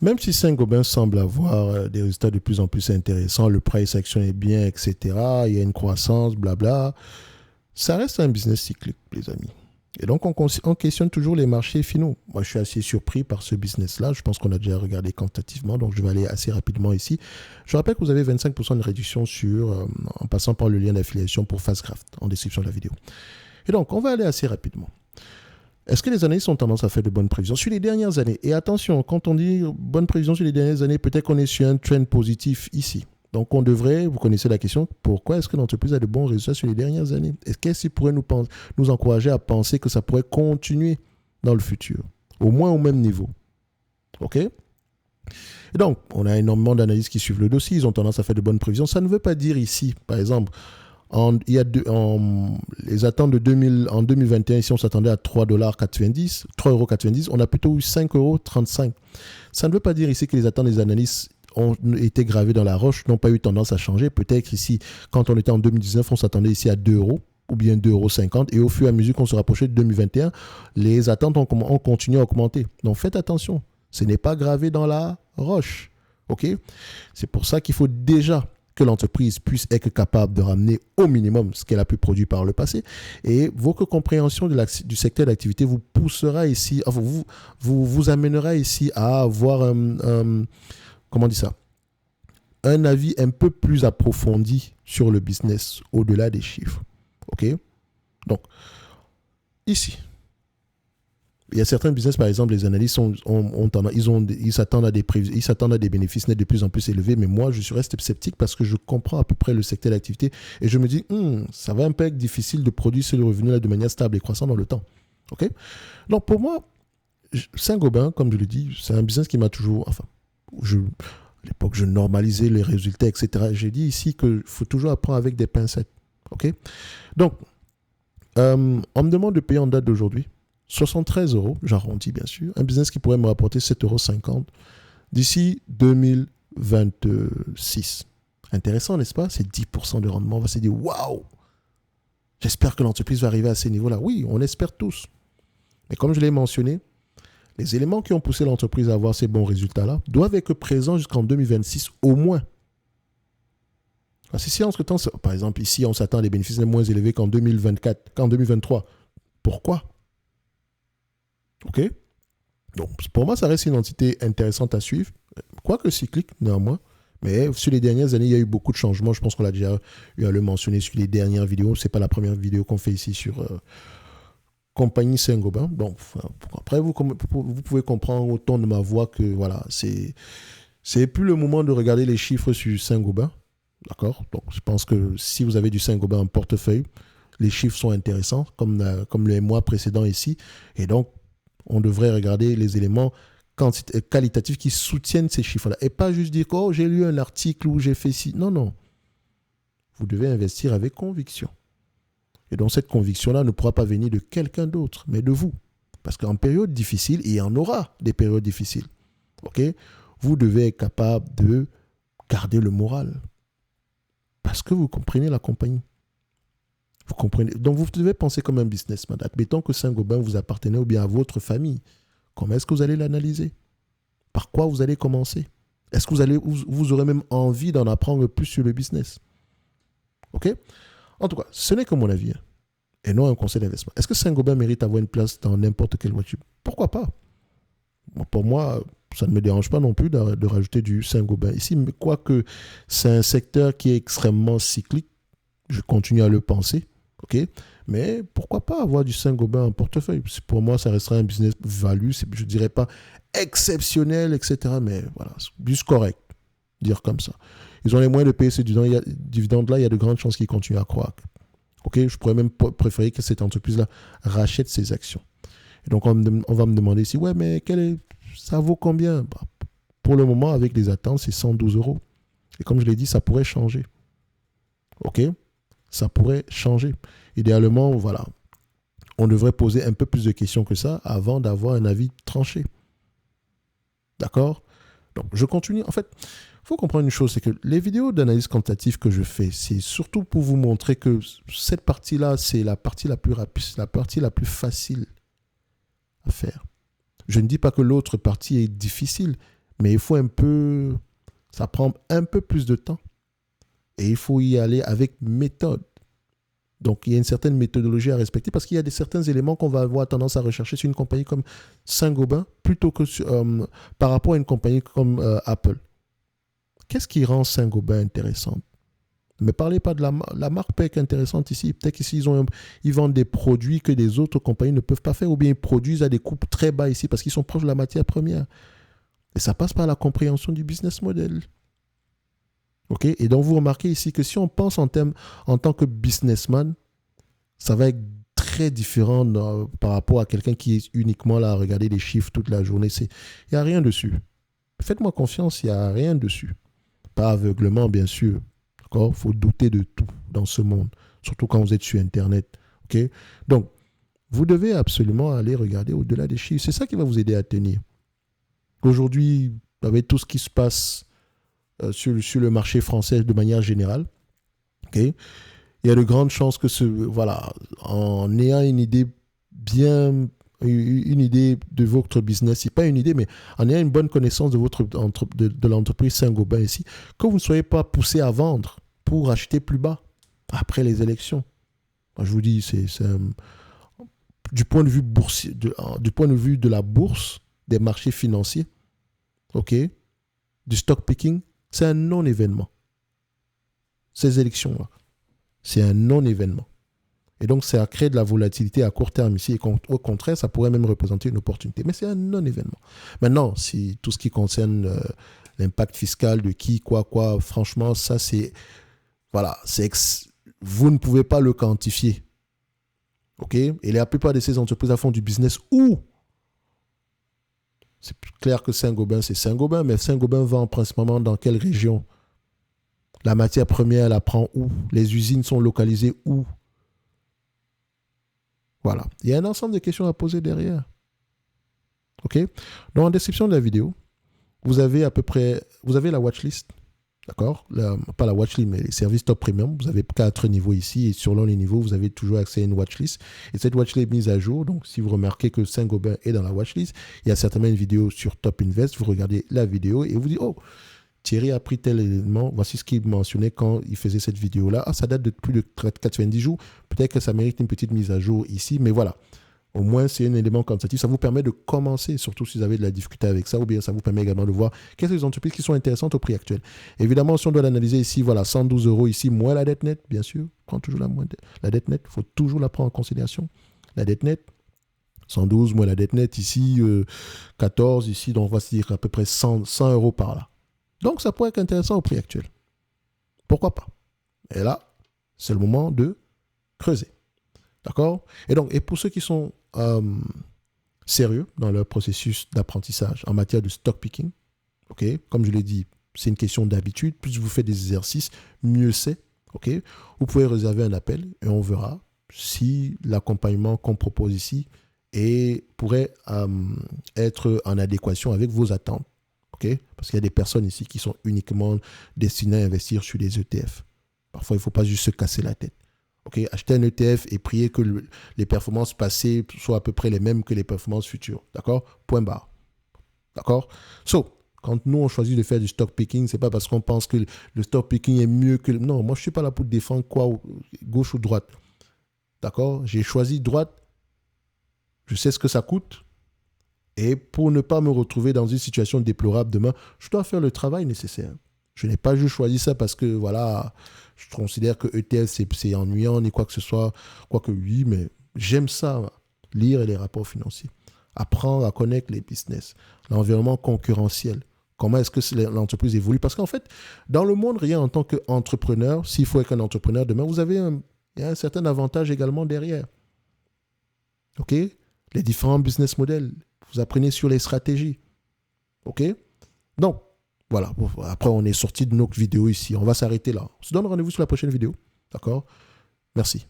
Même si Saint-Gobain semble avoir des résultats de plus en plus intéressants, le price action est bien, etc., il y a une croissance, blabla, ça reste un business cyclique, les amis. Et donc, on questionne toujours les marchés finaux. Moi, je suis assez surpris par ce business-là. Je pense qu'on a déjà regardé quantitativement, donc je vais aller assez rapidement ici. Je rappelle que vous avez 25% de réduction en passant par le lien d'affiliation pour Fastcraft en description de la vidéo. Et donc, on va aller assez rapidement. Est-ce que les analystes ont tendance à faire de bonnes prévisions sur les dernières années? Et attention, quand on dit bonnes prévisions sur les dernières années, peut-être qu'on est sur un trend positif ici. Donc, on devrait, vous connaissez la question, pourquoi est-ce que l'entreprise a de bons résultats sur les dernières années? Qu'est-ce qui pourrait nous encourager à penser que ça pourrait continuer dans le futur, au moins au même niveau? OK? Et donc, on a énormément d'analystes qui suivent le dossier, ils ont tendance à faire de bonnes prévisions. Ça ne veut pas dire ici, par exemple, les attentes en 2021, ici on s'attendait à 3,90 €, on a plutôt eu 5,35 €. Ça ne veut pas dire ici que les attentes des analystes ont été gravées dans la roche, n'ont pas eu tendance à changer. Peut-être ici, quand on était en 2019, on s'attendait ici à 2 € ou bien 2,50 €. Et au fur et à mesure qu'on se rapprochait de 2021, les attentes ont continué à augmenter. Donc faites attention, ce n'est pas gravé dans la roche. OK? C'est pour ça qu'il faut déjà que l'entreprise puisse être capable de ramener au minimum ce qu'elle a pu produire par le passé. Et votre compréhension du secteur d'activité vous poussera ici, enfin, vous amènera ici à avoir comment on dit ça, un avis un peu plus approfondi sur le business au-delà des chiffres. OK? Donc, ici, il y a certains business, par exemple, les analystes ils s'attendent à des bénéfices nets de plus en plus élevés, mais moi, je reste sceptique parce que je comprends à peu près le secteur d'activité et je me dis, ça va un peu être difficile de produire ce revenu-là de manière stable et croissante dans le temps. OK? Donc, pour moi, Saint-Gobain, comme je le dis, c'est un business qui m'a toujours... Enfin, à l'époque, je normalisais les résultats, etc. J'ai dit ici qu'il faut toujours apprendre avec des pincettes. OK? Donc, on me demande de payer en date d'aujourd'hui 73 €, j'arrondis bien sûr, un business qui pourrait me rapporter 7,50 € d'ici 2026. Intéressant, n'est-ce pas? C'est 10% de rendement. On va se dire, waouh! J'espère que l'entreprise va arriver à ces niveaux-là. Oui, on espère tous. Mais comme je l'ai mentionné, les éléments qui ont poussé l'entreprise à avoir ces bons résultats-là doivent être présents jusqu'en 2026 au moins. Parce que si entre-temps, par exemple, ici, on s'attend à des bénéfices moins élevés qu'en 2024, qu'en 2023, pourquoi? OK? Donc, pour moi, ça reste une entité intéressante à suivre, quoique cyclique, néanmoins. Mais sur les dernières années, il y a eu beaucoup de changements. Je pense qu'on l'a déjà eu à le mentionner sur les dernières vidéos. Ce n'est pas la première vidéo qu'on fait ici sur Compagnie Saint-Gobain. Donc, après, vous pouvez comprendre au ton de ma voix que voilà, c'est plus le moment de regarder les chiffres sur Saint-Gobain. D'accord? Donc, je pense que si vous avez du Saint-Gobain en portefeuille, les chiffres sont intéressants, comme les mois précédents ici. Et donc, on devrait regarder les éléments qualitatifs qui soutiennent ces chiffres-là. Et pas juste dire, oh, j'ai lu un article ou j'ai fait ci. Non, non. Vous devez investir avec conviction. Et donc, cette conviction-là ne pourra pas venir de quelqu'un d'autre, mais de vous. Parce qu'en période difficile, il y en aura des périodes difficiles. OK? Vous devez être capable de garder le moral. Parce que vous comprenez la compagnie. Vous comprenez. Donc, vous devez penser comme un businessman. Admettons que Saint-Gobain vous appartenait ou bien à votre famille. Comment est-ce que vous allez l'analyser? Par quoi vous allez commencer? Est-ce que vous aurez même envie d'en apprendre plus sur le business? OK? En tout cas, ce n'est que mon avis. Et non un conseil d'investissement. Est-ce que Saint-Gobain mérite d'avoir une place dans n'importe quelle voiture? Pourquoi pas? Pour moi, ça ne me dérange pas non plus de rajouter du Saint-Gobain ici. Mais quoique c'est un secteur qui est extrêmement cyclique, je continue à le penser. OK? Mais pourquoi pas avoir du Saint-Gobain en portefeuille? Pour moi, ça restera un business value. Je ne dirais pas exceptionnel, etc. Mais voilà, juste correct. Dire comme ça. Ils ont les moyens de payer ces dividendes-là. Il y a de grandes chances qu'ils continuent à croître. OK? Je pourrais même préférer que cette entreprise-là rachète ses actions. Et donc, on va me demander ici, ouais, mais ça vaut combien? Pour le moment, avec les attentes, c'est 112 €. Et comme je l'ai dit, ça pourrait changer. OK? Ça pourrait changer. Idéalement, voilà, on devrait poser un peu plus de questions que ça avant d'avoir un avis tranché. D'accord? Donc, je continue. En fait, il faut comprendre une chose, c'est que les vidéos d'analyse quantitative que je fais, c'est surtout pour vous montrer que cette partie-là, c'est la partie la plus rapide, la partie la plus facile à faire. Je ne dis pas que l'autre partie est difficile, Mais ça prend un peu plus de temps. Et il faut y aller avec méthode. Donc, il y a une certaine méthodologie à respecter parce qu'il y a certains éléments qu'on va avoir tendance à rechercher sur une compagnie comme Saint-Gobain plutôt que par rapport à une compagnie comme Apple. Qu'est-ce qui rend Saint-Gobain intéressante? Ne me parlez pas de la marque peut être intéressante ici. Peut-être qu'ici, ils vendent des produits que les autres compagnies ne peuvent pas faire ou bien ils produisent à des coûts très bas ici parce qu'ils sont proches de la matière première. Et ça passe par la compréhension du business model. OK? Et donc, vous remarquez ici que si on pense en tant que businessman, ça va être très différent par rapport à quelqu'un qui est uniquement là à regarder les chiffres toute la journée. Il n'y a rien dessus. Faites-moi confiance, il n'y a rien dessus. Pas aveuglement, bien sûr. D'accord? Il faut douter de tout dans ce monde, surtout quand vous êtes sur Internet. OK? Donc, vous devez absolument aller regarder au-delà des chiffres. C'est ça qui va vous aider à tenir. Aujourd'hui, avec tout ce qui se passe sur le marché français de manière générale, OK? Il y a de grandes chances que en ayant une idée de votre business, c'est pas une idée, mais en ayant une bonne connaissance de l'entreprise Saint-Gobain ici, que vous ne soyez pas poussé à vendre pour acheter plus bas après les élections. Moi, je vous dis, du point de vue boursier, du point de vue de la bourse, des marchés financiers, ok, du stock picking, c'est un non-événement. Ces élections-là, c'est un non-événement. Et donc, ça crée de la volatilité à court terme ici. Et au contraire, ça pourrait même représenter une opportunité. Mais c'est un non-événement. Maintenant, si tout ce qui concerne l'impact fiscal de qui, quoi, franchement, ça, c'est... Voilà, vous ne pouvez pas le quantifier. OK? Et la plupart de ces entreprises font du business où c'est clair que Saint-Gobain, c'est Saint-Gobain, mais Saint-Gobain vend principalement dans quelle région? La matière première, elle la prend où? Les usines sont localisées où? Voilà. Il y a un ensemble de questions à poser derrière. OK? Dans la description de la vidéo, vous avez la watchlist. D'accord? Pas la watchlist, mais les services top premium. Vous avez 4 niveaux ici et selon les niveaux, vous avez toujours accès à une watchlist. Et cette watchlist est mise à jour. Donc, si vous remarquez que Saint-Gobain est dans la watchlist, il y a certainement une vidéo sur Top Invest. Vous regardez la vidéo et vous dites, oh, Thierry a pris tel élément. Voici ce qu'il mentionnait quand il faisait cette vidéo-là. Ah, ça date de plus de 90 jours. Peut-être que ça mérite une petite mise à jour ici, mais voilà. Au moins, c'est un élément quantitatif. Ça vous permet de commencer, surtout si vous avez de la difficulté avec ça, ou bien ça vous permet également de voir quelles sont les entreprises qui sont intéressantes au prix actuel. Évidemment, si on doit l'analyser ici, voilà, 112 € ici, moins la dette nette, bien sûr. Prends toujours la dette nette, il faut toujours la prendre en considération. La dette nette, 112 moins la dette nette ici, 14 ici, donc on va se dire à peu près 100 € par là. Donc, ça pourrait être intéressant au prix actuel. Pourquoi pas? Et là, c'est le moment de creuser. D'accord? Et pour ceux qui sont sérieux dans leur processus d'apprentissage en matière de stock picking, ok, comme je l'ai dit, c'est une question d'habitude. Plus vous faites des exercices, mieux c'est. Ok, vous pouvez réserver un appel et on verra si l'accompagnement qu'on propose ici pourrait être en adéquation avec vos attentes. Ok, parce qu'il y a des personnes ici qui sont uniquement destinées à investir sur des ETF. Parfois, il ne faut pas juste se casser la tête. Okay, acheter un ETF et prier que les performances passées soient à peu près les mêmes que les performances futures. D'accord? Point barre. D'accord? Quand nous, on choisit de faire du stock picking, ce n'est pas parce qu'on pense que le stock picking est mieux que... Non, moi, je ne suis pas là pour défendre gauche ou droite. D'accord? J'ai choisi droite. Je sais ce que ça coûte. Et pour ne pas me retrouver dans une situation déplorable demain, je dois faire le travail nécessaire. Je n'ai pas juste choisi ça parce que, voilà, je considère que ETF, c'est ennuyant ni quoi que ce soit. Quoique oui, mais j'aime ça, lire les rapports financiers. Apprendre à connaître les business, l'environnement concurrentiel. Comment est-ce que l'entreprise évolue? Parce qu'en fait, dans le monde, rien en tant qu'entrepreneur, s'il faut être un entrepreneur demain, il y a un certain avantage également derrière. OK? Les différents business models. Vous apprenez sur les stratégies. OK? Donc, voilà. Après, on est sorti de notre vidéo ici. On va s'arrêter là. On se donne rendez-vous sur la prochaine vidéo. D'accord? Merci.